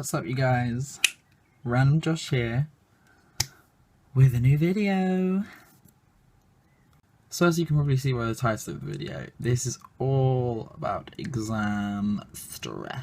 What's up, you guys? RandomJosh here with a new video. So as you can probably see by the title of the video, this is all about exam stress.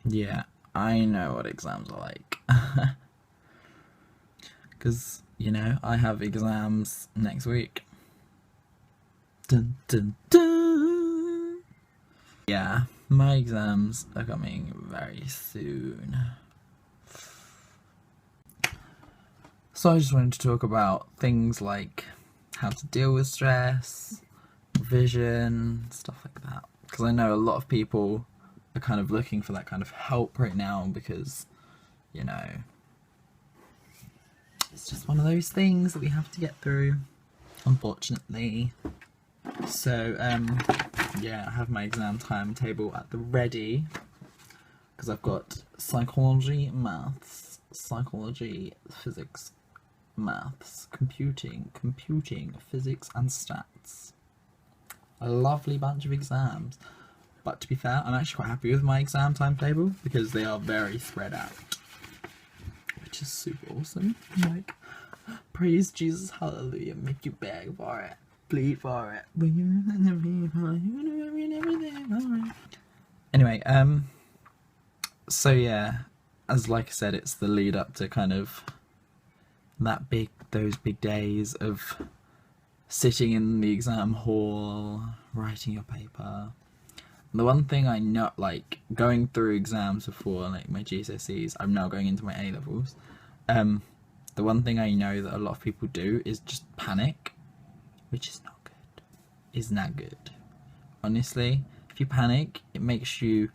Yeah, I know what exams are like. Because, you know, I have exams next week. Dun dun dun! Yeah, my exams are coming very soon. So I just wanted to talk about things like how to deal with stress, revision, stuff like that. Because I know a lot of people are kind of looking for that kind of help right now because, you know, it's just one of those things that we have to get through, unfortunately. So, yeah, I have my exam timetable at the ready because I've got psychology, maths, psychology, physics, maths, computing, physics and stats. A lovely bunch of exams. But to be fair, I'm actually quite happy with my exam timetable because they are very spread out, which is super awesome. Like, praise Jesus, hallelujah, make you beg for it, plead for it. Anyway, so yeah, as like I said, it's the lead up to kind of those big days of sitting in the exam hall, writing your paper. And the one thing I know, like going through exams before, like my GCSEs, I'm now going into my A-levels. The one thing I know that a lot of people do is just panic, which is not good. Is not good. Honestly, if you panic, it makes you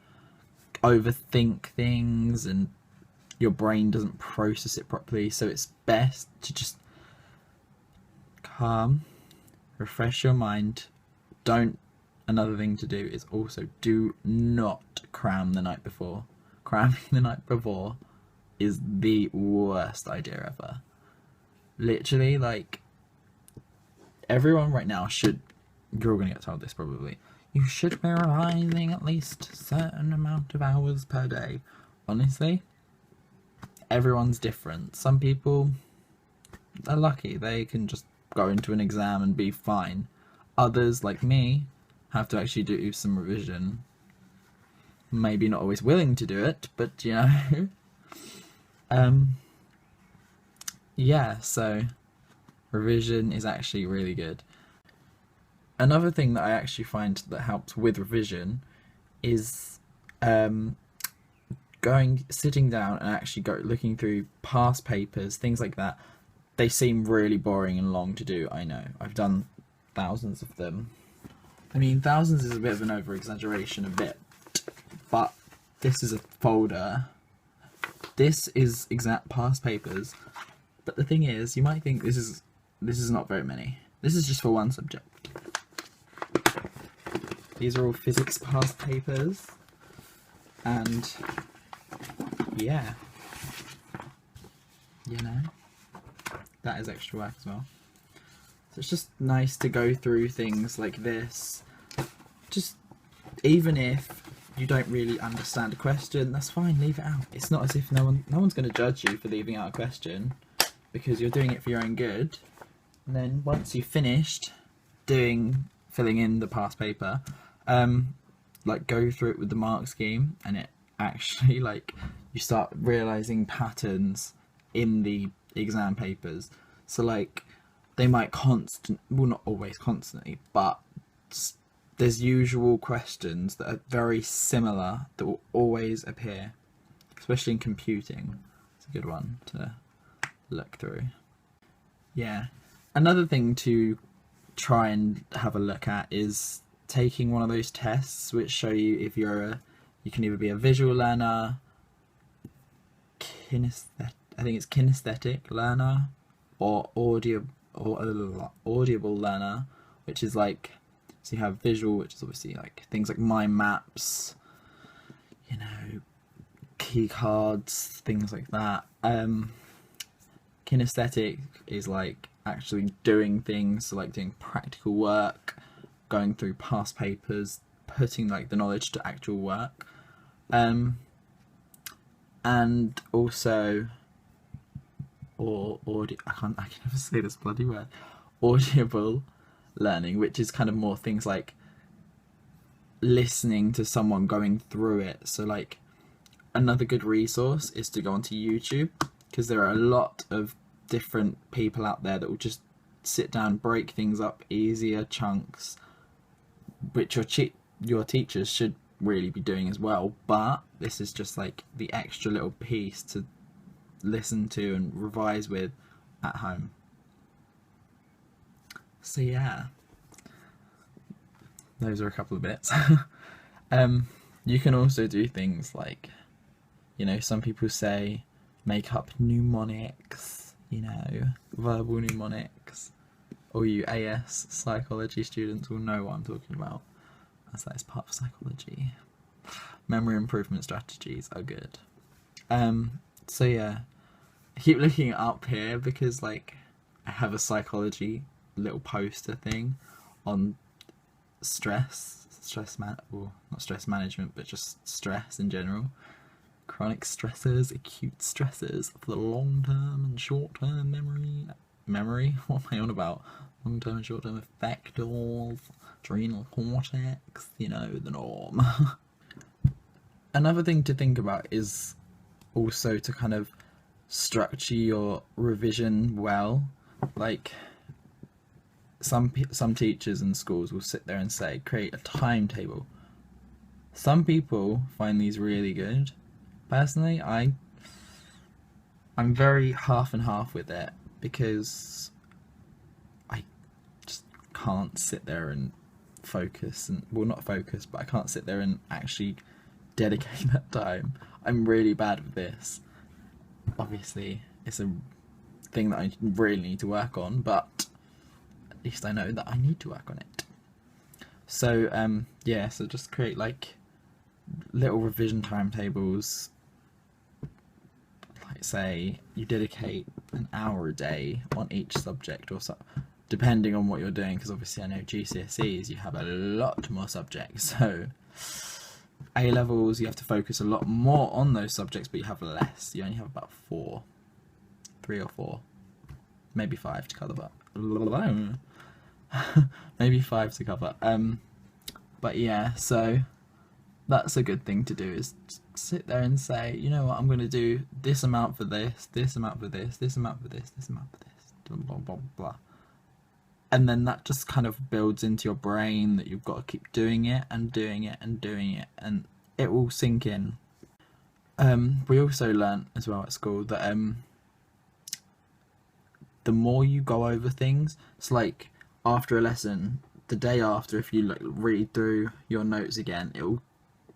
overthink things and your brain doesn't process it properly, so it's best to just calm, refresh your mind. Another thing to do is also do not cram the night before. Cramming the night before is the worst idea ever. Literally, like, everyone right now should, you're all gonna get told this probably, you should be revising at least a certain amount of hours per day. Honestly, everyone's different. Some people are lucky, they can just go into an exam and be fine. Others, like me, have to actually do some revision. Maybe not always willing to do it, but you know. Yeah, so revision is actually really good. Another thing that I actually find that helps with revision is sitting down and actually looking through past papers, things like that. They seem really boring and long to do, I know. I've done thousands of them. I mean, thousands is a bit of an over-exaggeration a bit, but this is a folder. This is exact past papers, but the thing is, you might think this is not very many. This is just for one subject. These are all physics past papers, and yeah, you know, that is extra work as well. So it's just nice to go through things like this. Just, even if you don't really understand a question, that's fine, leave it out. It's not as if no one's going to judge you for leaving out a question, because you're doing it for your own good. And then once you've finished filling in the past paper, like go through it with the mark scheme, and it actually, like, you start realizing patterns in the exam papers. So like, they might well, not always constantly, but there's usual questions that are very similar that will always appear, especially in computing. It's a good one to look through. Yeah, another thing to try and have a look at is taking one of those tests which show you if you can either be a visual learner, I think it's kinesthetic learner, or audible learner, which is like, so you have visual, which is obviously like things like mind maps, you know, key cards, things like that. Kinesthetic is like actually doing things, so like doing practical work, going through past papers, putting like the knowledge to actual work. And also, or audio, I can never say this bloody word, audible learning, which is kind of more things like listening to someone going through it. So like another good resource is to go onto YouTube, because there are a lot of different people out there that will just sit down, break things up easier chunks, which your teachers should really be doing as well, but this is just like the extra little piece to listen to and revise with at home. So yeah, those are a couple of bits. You can also do things like, you know, some people say make up mnemonics, you know, verbal mnemonics. All you AS psychology students will know what I'm talking about, as that is part of psychology. Memory improvement strategies are good. So yeah, I keep looking up here because like I have a psychology little poster thing on not stress management, but just stress in general. Chronic stressors, acute stressors for the long-term and short-term memory? What am I on about? Long-term and short-term effectors, adrenal cortex, you know, the norm. Another thing to think about is also to kind of structure your revision well. Like some teachers in schools will sit there and say, create a timetable. Some people find these really good. Personally, I'm very half and half with it, because I just can't sit there and focus, and well, not focus, but I can't sit there and actually dedicate that time. I'm really bad with this. Obviously, it's a thing that I really need to work on, but at least I know that I need to work on it. So yeah, so just create like little revision timetables. Like say you dedicate an hour a day on each subject, or so, depending on what you're doing, because obviously I know GCSEs you have a lot more subjects, so A levels you have to focus a lot more on those subjects, but you have less. You only have about 3 or 4, maybe 5 to cover. Maybe 5 to cover. But yeah, so that's a good thing to do, is sit there and say, you know what, I'm going to do this amount for this, this amount for this, this amount for this, this amount for this, blah, blah, blah, blah. And then that just kind of builds into your brain that you've got to keep doing it and doing it and doing it, and it will sink in. We also learnt as well at school that the more you go over things, it's like after a lesson, the day after, if you like read through your notes again, it will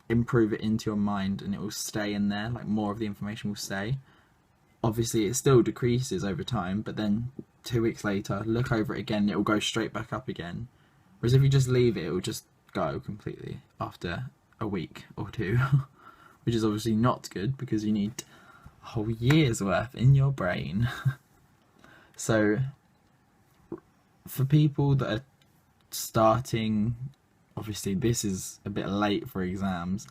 improve it into your mind and it will stay in there, like more of the information will stay. Obviously it still decreases over time, but then 2 weeks later, look over it again, it will go straight back up again. Whereas if you just leave it, it will just go completely after a week or 2, which is obviously not good, because you need a whole year's worth in your brain. So for people that are starting, obviously this is a bit late for exams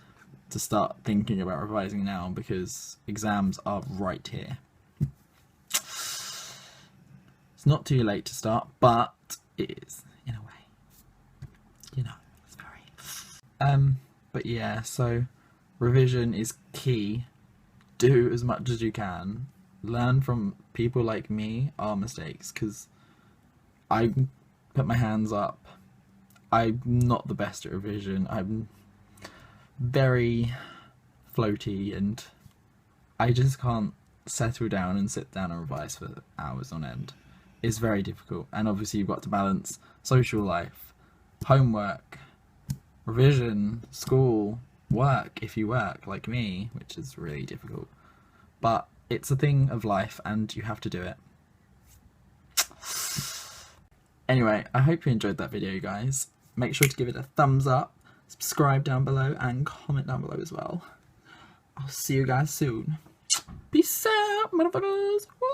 to start thinking about revising now, because exams are right here. It's not too late to start, but it is, in a way. You know, it's very... But yeah, so revision is key. Do as much as you can. Learn from people like me, our mistakes, because I put my hands up. I'm not the best at revision. I'm very floaty, and I just can't settle down and sit down and revise for hours on end. It's very difficult, and obviously you've got to balance social life, homework, revision, school, work if you work like me, which is really difficult. But it's a thing of life and you have to do it. Anyway, I hope you enjoyed that video, guys. Make sure to give it a thumbs up, subscribe down below, and comment down below as well. I'll see you guys soon. Peace out, motherfuckers. Woo!